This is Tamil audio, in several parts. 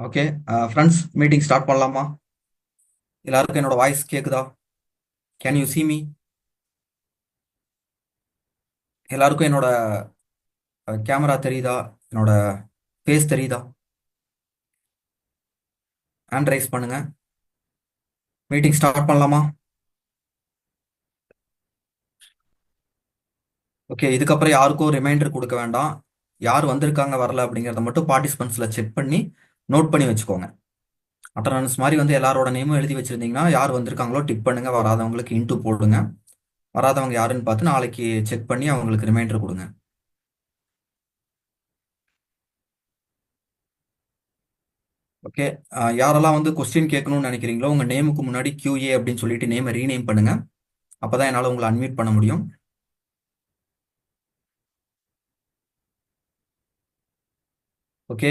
ஓகே. ஃப்ரெண்ட்ஸ் மீட்டிங் ஸ்டார்ட் பண்ணலாமா? எல்லாருக்கும் என்னோட வாய்ஸ் கேக்குதா? Can you see me? எல்லாருக்கும் என்னோட கேமரா தெரியுதா? என்னோட ஃபேஸ் தெரியுதா? ஹேண்ட் ரைஸ் பண்ணுங்க. மீட்டிங் ஸ்டார்ட் பண்ணலாமா? ஓகே. இதுக்கப்புறம் யாருக்கும் ரிமைண்டர் கொடுக்க வேண்டாம். யார் வந்திருக்காங்க வரல அப்படிங்கிறத மட்டும் பார்ட்டிசிபென்ட்ஸில் செக் பண்ணி நோட் பண்ணி வச்சுக்கோங்க. அட்டண்டன்ஸ் மாதிரி வந்து எல்லாரோட நேமும் எழுதி வச்சிருந்தீங்கன்னா யார் வந்திருக்காங்களோ டிக் பண்ணுங்க, வராதவங்களுக்கு இன்ட்டு போடுங்க. வராதவங்க யாருன்னு பார்த்து நாளைக்கு செக் பண்ணி அவங்களுக்கு ரிமைண்டர் கொடுங்க. ஓகே. யாரெல்லாம் வந்து கொஸ்டின் கேட்கணும்னு நினைக்கிறீங்களோ உங்க நேமுக்கு முன்னாடி QA அப்படின்னு சொல்லிட்டு நேமை ரீநேம் பண்ணுங்க. அப்பதான் என்னால் உங்களை அன்மியூட் பண்ண முடியும். Okay.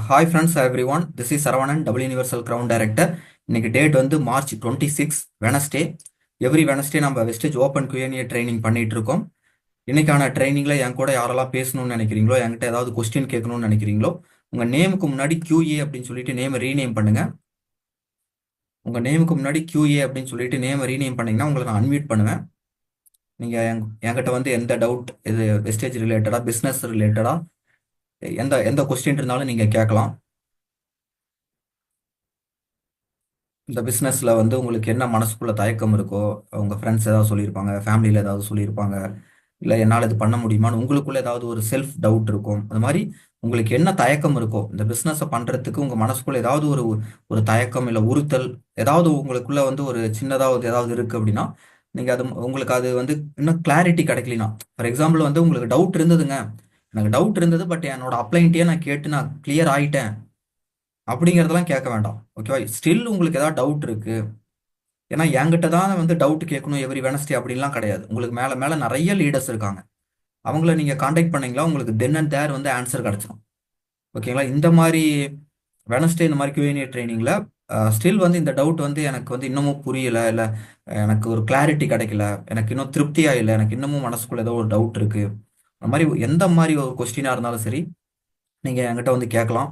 Hi friends everyone, this is Saravanan, double universal crown director. இன்னைக்கு டேட் வந்து March 26 வெனஸ்டே. எவ்ரி வெனஸ்டே நம்ம வெஸ்டேஜ் ஓப்பன் Q&A ட்ரைனிங் பண்ணிட்டு இருக்கோம். இன்னைக்கான ட்ரைனிங்ல என் கூட யாரெல்லாம் பேசணும்னு நினைக்கிறீங்களோ, என்கிட்ட ஏதாவது கொஸ்டின் கேட்கணும்னு நினைக்கிறீங்களோ, உங்க நேமுக்கு முன்னாடி QA அப்படின்னு சொல்லிட்டு நேமை ரீநேம் பண்ணுங்க. உங்க நேமுக்கு முன்னாடி QA அப்படின்னு சொல்லிட்டு நேமை ரீநேம் பண்ணீங்கன்னா உங்களை நான் அன்மியூட் பண்ணுவேன். நீங்கள் என்கிட்ட வந்து எந்த டவுட், இது வெஸ்டேஜ் ரிலேட்டடாக, பிஸ்னஸ் ரிலேட்டடாக எந்த எந்த கொஸ்டின் இருந்தாலும் நீங்கள் கேட்கலாம். இந்த பிஸ்னஸில் வந்து உங்களுக்கு என்ன மனசுக்குள்ள தயக்கம் இருக்கோ, உங்கள் ஃப்ரெண்ட்ஸ் ஏதாவது சொல்லியிருப்பாங்க, ஃபேமிலியில் ஏதாவது சொல்லியிருப்பாங்க, இல்லை என்னால் இது பண்ண முடியுமான்னு உங்களுக்குள்ள ஏதாவது ஒரு செல்ஃப் டவுட் இருக்கும். அது மாதிரி உங்களுக்கு என்ன தயக்கம் இருக்கோ, இந்த பிஸ்னஸை பண்ணுறதுக்கு உங்கள் மனசுக்குள்ள ஏதாவது ஒரு ஒரு தயக்கம் இல்லை உறுத்தல், ஏதாவது உங்களுக்குள்ள வந்து ஒரு சின்னதாவது ஏதாவது இருக்குது அப்படின்னா, நீங்கள் அது உங்களுக்கு அது வந்து இன்னும் கிளாரிட்டி கிடைக்கலனா, ஃபார் எக்ஸாம்பிள் வந்து உங்களுக்கு டவுட் இருந்ததுங்க, எனக்கு டவுட் இருந்தது பட் என்னோட அப்ளைன்ட்டே நான் கேட்டு நான் கிளியர் ஆகிட்டேன் அப்படிங்கிறதெல்லாம் கேட்க வேண்டாம். ஓகேவா? ஸ்டில் உங்களுக்கு ஏதாவது டவுட் இருக்கு, ஏன்னா என்கிட்ட தான் வந்து டவுட் கேட்கணும் எவ்ரி வெனஸ்டே அப்படின்லாம் கிடையாது. உங்களுக்கு மேலே மேலே நிறைய லீடர்ஸ் இருக்காங்க, அவங்கள நீங்கள் காண்டாக்ட் பண்ணீங்களா உங்களுக்கு தென் அண்ட் தேர் வந்து ஆன்சர் கிடச்சிடும். ஓகேங்களா? இந்த மாதிரி வெனஸ்டே இந்த மாதிரி Q&A ட்ரைனிங்கில் ஸ்டில் வந்து இந்த டவுட் வந்து எனக்கு வந்து இன்னமும் புரியலை, இல்லை எனக்கு ஒரு கிளாரிட்டி கிடைக்கல, எனக்கு இன்னும் திருப்தியாக இல்லை, எனக்கு இன்னமும் மனசுக்குள்ள ஏதோ ஒரு டவுட் இருக்குது, அந்த மாதிரி எந்த மாதிரி ஒரு கொஸ்டினாக இருந்தாலும் சரி நீங்கள் என்கிட்ட வந்து கேட்கலாம்.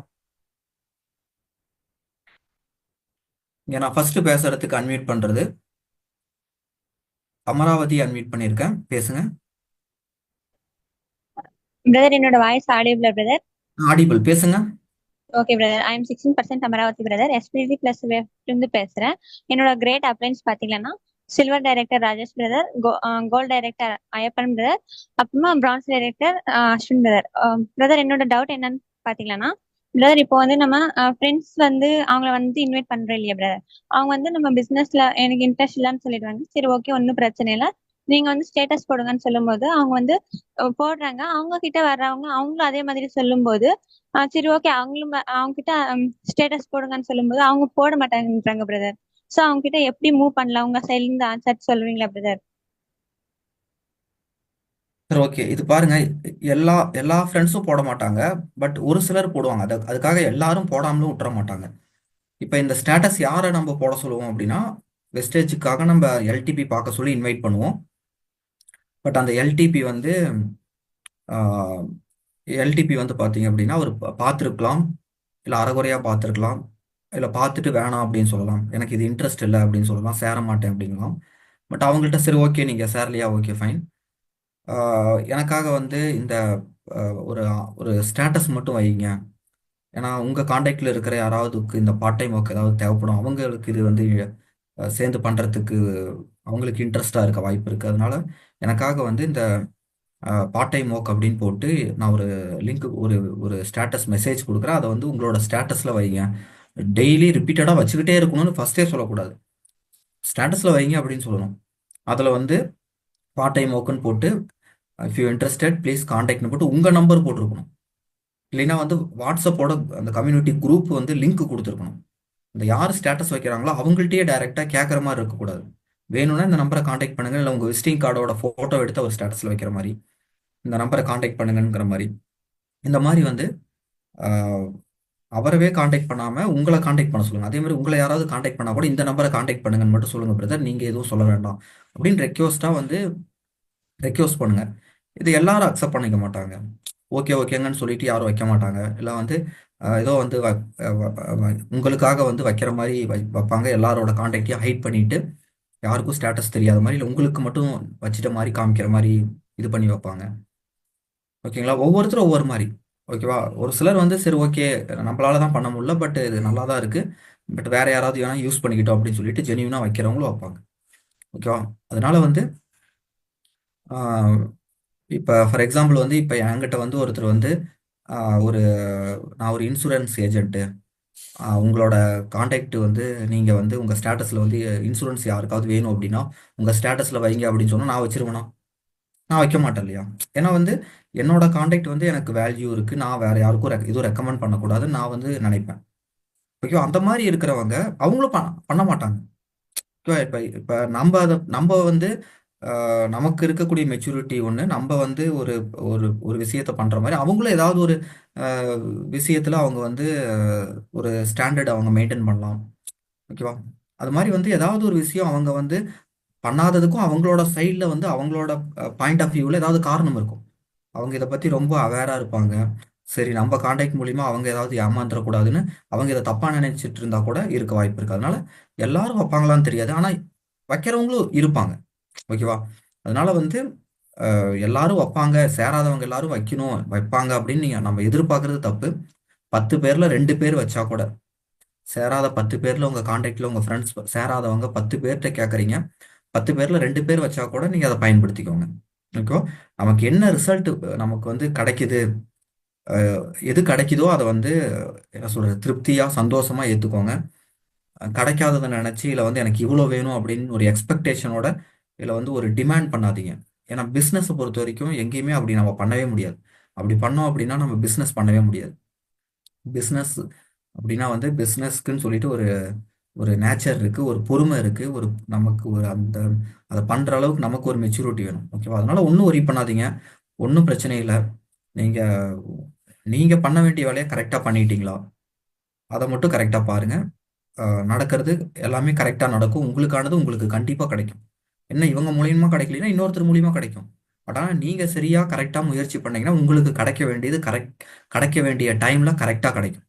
இங்கே நான் ஃபர்ஸ்ட் பேசுறதுக்கு அன்மியூட் பண்ணுறது அமராவதி அன்மியூட் பண்ணியிருக்கேன், பேசுங்க. பிரதர், என்னோட வாய்ஸ் ஆடியபிளா பிரதர்? ஆடிபிள், பேசுங்க. Okay brother, I am 16% Amaravati brother, SPG plus இருந்து பேசுறேன். என்னோட கிரேட் அப்ளைன்ஸ் பாத்தீங்கன்னா silver director Rajesh brother, gold director Ayyappan brother, அப்புறமா bronze director Ashwin brother. Brother, என்னோட டவுட் என்னன்னு பாத்தீங்கன்னா பிரதர், இப்போ வந்து நம்ம ஃப்ரெண்ட்ஸ் வந்து அவங்கள வந்து இன்வைட் பண்றோம் இல்லையா பிரதர், அவங்க வந்து நம்ம பிசினஸ்ல எனக்கு இன்ட்ரெஸ்ட் இல்லைன்னு சொல்லிடுவாங்க. சரி, ஓகே, ஒன்றும் பிரச்சனை இல்லை, நீங்க வந்து ஸ்டேட்டஸ் போடுங்கன்னு சொல்லும்போது அவங்க வந்து போடுறாங்க. அவங்க கிட்ட வர்றவங்க அவங்களும் அதே மாதிரி சொல்லும்போது சரி, ஓகே, அவங்களும் அவங்க கிட்ட ஸ்டேட்டஸ் போடுங்கன்னு சொல்லும்போது அவங்க போட மாட்டாங்கன்றாங்க பிரதர். சோ அவங்க கிட்ட எப்படி மூவ் பண்ணலாம்? உங்க சைட்ல இருந்து ஆன்சர் சொல்லுவீங்களா பிரதர்? சரி, ஓகே. இது பாருங்க, எல்லா எல்லா ஃப்ரெண்ட்ஸும் போட மாட்டாங்க, பட் ஒரு சிலர் போடுவாங்க. அதுக்காக எல்லாரும் போடாமலும் விட்டுற மாட்டாங்க. இப்போ இந்த ஸ்டேட்டஸ் யாரை நம்ம போட சொல்லுவோம் அப்படின்னா, வெஸ்டேஜுக்காக நம்ம LTP பார்க்க சொல்லி இன்வைட் பண்ணுவோம். பட் அந்த LTP வந்து எல்டிபி வந்து பார்த்தீங்க அப்படின்னா அவர் பார்த்துருக்கலாம், இல்லை அறகுறையாக பார்த்துருக்கலாம், இல்லை பார்த்துட்டு வேணாம் அப்படின்னு சொல்லலாம், எனக்கு இது இன்ட்ரெஸ்ட் இல்லை அப்படின்னு சொல்லலாம், சேர மாட்டேன் அப்படிங்கலாம். பட் அவங்கள்ட்ட சரி, ஓகே, நீங்கள் சேரலையா, ஓகே ஃபைன், எனக்காக வந்து இந்த ஒரு ஒரு ஸ்டேட்டஸ் மட்டும் வைங்க, ஏன்னா உங்கள் காண்டாக்டில் இருக்கிற யாராவதுக்கு இந்த பார்ட் டைம் ஒர்க் ஏதாவது தேவைப்படும், அவங்களுக்கு இது வந்து சேர்ந்து பண்ணுறதுக்கு அவங்களுக்கு இன்ட்ரெஸ்டாக இருக்க வாய்ப்பு இருக்குது, அதனால எனக்காக வந்து இந்த பார்ட் டைம் ஒர்க் அப்படின்னு போட்டு நான் ஒரு லிங்க், ஒரு ஒரு ஸ்டேட்டஸ் மெசேஜ் கொடுக்குறேன், அதை வந்து உங்களோட ஸ்டேட்டஸில் வைங்க. டெய்லி ரிப்பீட்டடாக வச்சுக்கிட்டே இருக்கணும்னு ஃபஸ்ட்டே சொல்லக்கூடாது, ஸ்டேட்டஸில் வைங்க அப்படின்னு சொல்லணும். அதில் வந்து பார்ட் டைம் ஒர்க்குன்னு போட்டு இஃப் யூ இன்ட்ரெஸ்டட் ப்ளீஸ் காண்டாக்ட்னு போட்டு உங்கள் நம்பர் போட்டிருக்கணும். இல்லைன்னா வந்து வாட்ஸ்அப்போட அந்த கம்யூனிட்டி குரூப் வந்து லிங்க் கொடுத்துருக்கணும். இந்த யார் ஸ்டேட்டஸ் வைக்கிறாங்களோ அவங்கள்ட்டயே டைரெக்டாக கேட்குற மாதிரி இருக்கக்கூடாது. வேணும்னா இந்த நம்பரை காண்டாக்ட் பண்ணுங்கள், இல்லை உங்கள் விசிட்டிங் கார்டோட ஃபோட்டோ எடுத்து ஒரு ஸ்டேட்டஸில் வைக்கிற மாதிரி, இந்த நம்பரை காண்டாக்ட் பண்ணுங்கிற மாதிரி, இந்த மாதிரி வந்து அவரவே காண்டாக்ட் பண்ணாமல் உங்களை காண்டாக்ட் பண்ண சொல்லுங்கள். அதே மாதிரி உங்களை யாராவது காண்டாக்ட் பண்ணால் கூட இந்த நம்பரை காண்டாக்ட் பண்ணுங்கன்னு மட்டும் சொல்லுங்கள் பிரதர், நீங்கள் எதுவும் சொல்ல வேண்டாம் அப்படின்னு ரெக்வஸ்ட்டாக வந்து ரெக்வஸ்ட் பண்ணுங்கள். இது எல்லாரும் அக்செப்ட் பண்ணிக்க மாட்டாங்க. ஓகே ஓகேங்கன்னு சொல்லிட்டு யாரும் வைக்க மாட்டாங்க, இல்லை வந்து ஏதோ வந்து உங்களுக்காக வந்து வைக்கிற மாதிரி வைப்பாங்க. எல்லாரோட காண்டாக்டையும் ஹைட் பண்ணிட்டு யாருக்கும் ஸ்டேட்டஸ் தெரியாத மாதிரி, இல்லை உங்களுக்கு மட்டும் வச்சுட்ட மாதிரி காமிக்கிற மாதிரி இது பண்ணி வைப்பாங்க. ஓகேங்களா? ஒவ்வொருத்தரும் ஒவ்வொரு மாதிரி. ஓகேவா? ஒரு சிலர் வந்து சரி ஓகே நம்மளால தான் பண்ண முடியல, பட் இது நல்லா தான் இருக்கு, பட் வேற யாராவது வேணா யூஸ் பண்ணிக்கிட்டோம் அப்படின்னு சொல்லிட்டு ஜெனியூனா வைக்கிறவங்களும் வைப்பாங்க. ஓகேவா? அதனால வந்து இப்போ ஃபார் எக்ஸாம்பிள் வந்து இப்போ என்கிட்ட வந்து ஒருத்தர் வந்து ஒரு நான் ஒரு இன்சூரன்ஸ் ஏஜென்ட்டு, உங்களோட காண்டாக்ட் வந்து நீங்கள் வந்து உங்கள் ஸ்டேட்டஸில் வந்து இன்சூரன்ஸ் யாருக்காவது வேணும் அப்படின்னா உங்கள் ஸ்டேட்டஸில் வைங்க அப்படின்னு சொன்னால் நான் வச்சிருவேனா? நான் வைக்க மாட்டேன் இல்லையா? ஏன்னா வந்து என்னோட காண்டாக்ட் வந்து எனக்கு வேல்யூ இருக்குது, நான் வேற யாருக்கும் இதுவும் ரெக்கமெண்ட் பண்ணக்கூடாதுன்னு நான் வந்து நினைப்பேன். ஓகேவா? அந்த மாதிரி இருக்கிறவங்க அவங்களும் பண்ண மாட்டாங்க. ஓகேவா? இப்போ இப்போ நம்ம வந்து நமக்கு இருக்கக்கூடிய மெச்சூரிட்டி ஒன்று, நம்ம வந்து ஒரு ஒரு ஒரு விஷயத்த பண்ணுற மாதிரி அவங்களும் ஏதாவது ஒரு விஷயத்தில் அவங்க வந்து ஒரு ஸ்டாண்டர்ட் அவங்க மெயின்டைன் பண்ணலாம். ஓகேவா? அது மாதிரி வந்து ஏதாவது ஒரு விஷயம் அவங்க வந்து பண்ணாததுக்கும் அவங்களோட சைடில் வந்து அவங்களோட பாயிண்ட் ஆஃப் வியூவில் ஏதாவது காரணம் இருக்கும். அவங்க இதை பற்றி ரொம்ப அவேராக இருப்பாங்க. சரி நம்ம காண்டாக்ட் மூலிமா அவங்க ஏதாவது ஏமாந்துடக்கூடாதுன்னு அவங்க இதை தப்பாக நினைச்சிட்டு இருந்தா கூட இருக்க வாய்ப்பு இருக்கு. அதனால எல்லாரும் வைப்பாங்களான்னு தெரியாது, ஆனால் வைக்கிறவங்களும் இருப்பாங்க. ஓகேவா? அதனால வந்து எல்லாரும் வைப்பாங்க, சேராதவங்க எல்லாரும் வைக்கணும் வைப்பாங்க அப்படின்னு நம்ம எதிர்பார்க்கறது தப்பு. 10 பேர்ல 2 பேர் வச்சா கூட, சேராத 10 பேர்ல உங்க காண்டாக்ட்ல உங்க ஃப்ரெண்ட்ஸ் சேராதவங்க 10 பேர்கிட்ட கேட்குறீங்க, 10 பேர்ல 2 பேர் வச்சா கூட நீங்க அதை பயன்படுத்திக்கோங்க. ஓகே? நமக்கு என்ன ரிசல்ட் நமக்கு வந்து கிடைக்குது, எது கிடைக்குதோ அதை வந்து என்ன சொல்றது திருப்தியா சந்தோஷமா ஏத்துக்கோங்க. கிடைக்காததை நினைச்சு இல்லை வந்து எனக்கு இவ்வளோ வேணும் அப்படின்னு ஒரு எக்ஸ்பெக்டேஷனோட இல்லை வந்து ஒரு டிமாண்ட் பண்ணாதீங்க. ஏன்னா பிஸ்னஸை பொறுத்த வரைக்கும் எங்கேயுமே அப்படி நம்ம பண்ணவே முடியாது. அப்படி பண்ணோம் அப்படின்னா நம்ம பிஸ்னஸ் பண்ணவே முடியாது. பிஸ்னஸ் அப்படின்னா வந்து பிஸ்னஸ்க்குன்னு சொல்லிட்டு ஒரு ஒரு நேச்சர் இருக்கு, ஒரு பொறுமை இருக்கு, ஒரு நமக்கு ஒரு அந்த அதை பண்ற அளவுக்கு நமக்கு ஒரு மெச்சூரிட்டி வேணும். ஓகேவா? அதனால ஒன்றும் ஒரி பண்ணாதீங்க, ஒன்றும் பிரச்சனை இல்லை. நீங்க நீங்க பண்ண வேண்டிய வேலையை கரெக்டாக பண்ணிட்டீங்களா அதை மட்டும் கரெக்டாக பாருங்க. நடக்கிறது எல்லாமே கரெக்டாக நடக்கும். உங்களுக்கானது உங்களுக்கு கண்டிப்பாக கிடைக்கும். என்ன இவங்க மூலியமா கிடைக்கலன்னா இன்னொருத்தர் மூலியமா கிடைக்கும். பட் ஆனால் நீங்கள் சரியாக கரெக்டாக முயற்சி பண்ணீங்கன்னா உங்களுக்கு கிடைக்க வேண்டியது கிடைக்க வேண்டிய டைமில் கரெக்டாக கிடைக்கும்.